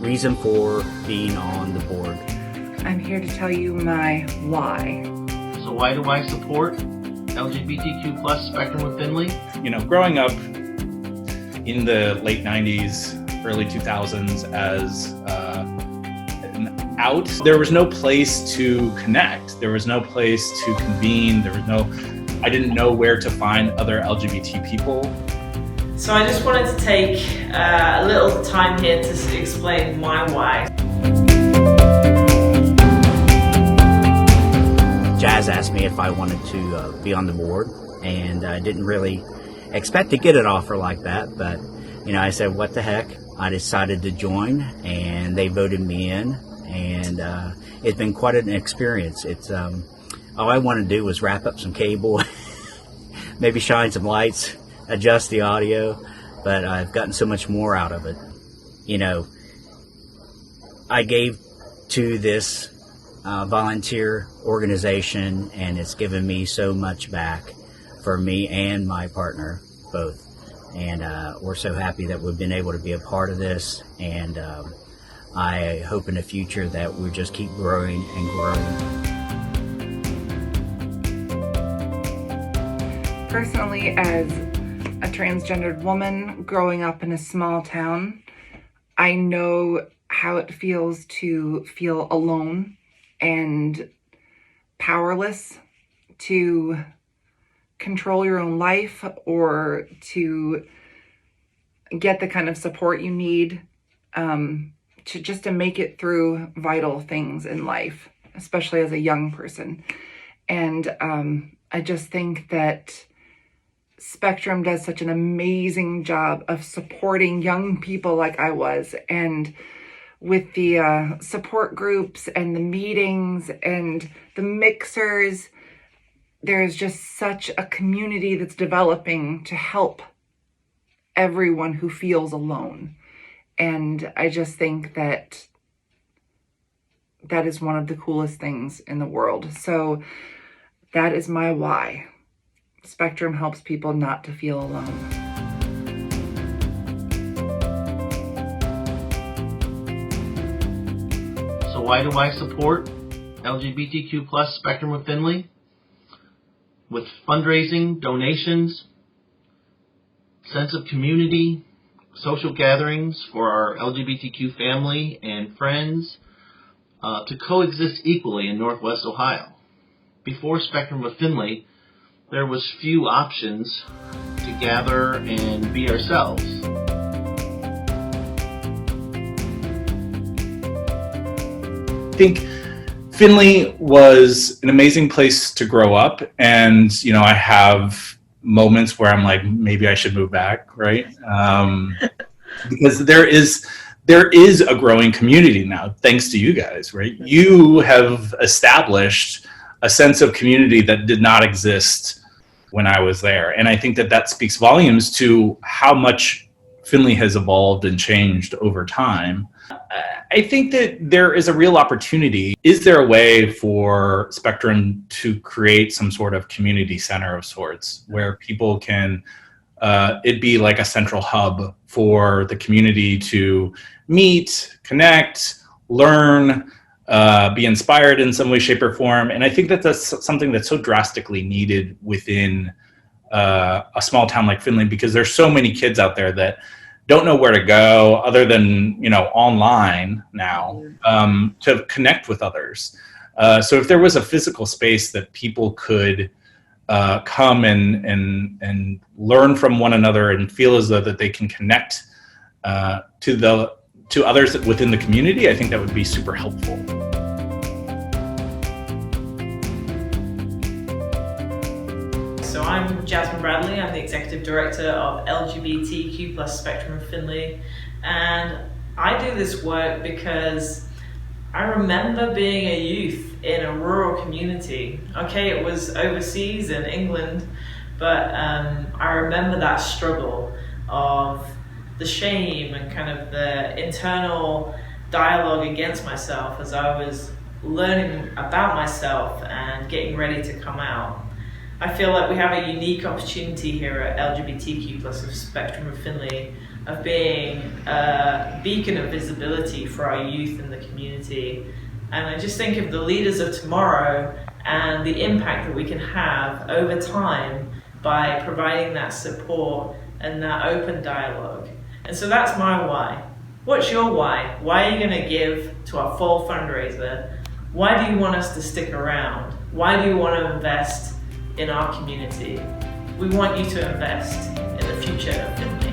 reason for being on the board. I'm here to tell you my why. So why do I support LGBTQ plus Spectrum of Findlay? Growing up in the late 90s, early 2000s as an out, there was no place to connect. There was no place to convene. I didn't know where to find other LGBT people. So I just wanted to take a little time here to explain my why. Jazz asked me if I wanted to be on the board, and I didn't really expect to get an offer like that, but I said, what the heck? I decided to join, and they voted me in, and it's been quite an experience. It's all I want to do was wrap up some cable, maybe shine some lights, adjust the audio, but I've gotten so much more out of it. I gave to this volunteer organization, and it's given me so much back for me and my partner both, and we're so happy that we've been able to be a part of this, and I hope in the future that we just keep growing and growing. Personally, as a transgendered woman growing up in a small town, I know how it feels to feel alone and powerless to control your own life or to get the kind of support you need to make it through vital things in life, especially as a young person. And I just think that Spectrum does such an amazing job of supporting young people like I was, and with the support groups and the meetings and the mixers, there's just such a community that's developing to help everyone who feels alone. And I just think that is one of the coolest things in the world. So that is my why. Spectrum helps people not to feel alone. So why do I support LGBTQ plus Spectrum of Findlay? With fundraising, donations, sense of community, social gatherings for our LGBTQ family and friends to coexist equally in Northwest Ohio. Before Spectrum of Findlay, there was few options to gather and be ourselves. I think Findlay was an amazing place to grow up, and I have moments where I'm like, maybe I should move back, right? Because there is a growing community now, thanks to you guys, right? You have established a sense of community that did not exist when I was there, and I think that speaks volumes to how much Findlay has evolved and changed over time. I think that there is a real opportunity. Is there a way for Spectrum to create some sort of community center of sorts where people can, it be like a central hub for the community to meet, connect, learn, be inspired in some way, shape, or form? And I think that that's something that's so drastically needed within a small town like Findlay, because there's so many kids out there that don't know where to go other than online now to connect with others. So if there was a physical space that people could come and learn from one another and feel as though that they can connect to others within the community, I think that would be super helpful. So I'm Jasmine Bradley. I'm the Executive Director of LGBTQ plus Spectrum of Findlay, and I do this work because I remember being a youth in a rural community. Okay, it was overseas in England, but I remember that struggle of the shame and kind of the internal dialogue against myself as I was learning about myself and getting ready to come out. I feel like we have a unique opportunity here at LGBTQ plus Spectrum of Findlay of being a beacon of visibility for our youth in the community. And I just think of the leaders of tomorrow and the impact that we can have over time by providing that support and that open dialogue. And so that's my why. What's your why? Why are you going to give to our fall fundraiser? Why do you want us to stick around? Why do you want to invest in our community? We want you to invest in the future of Finley.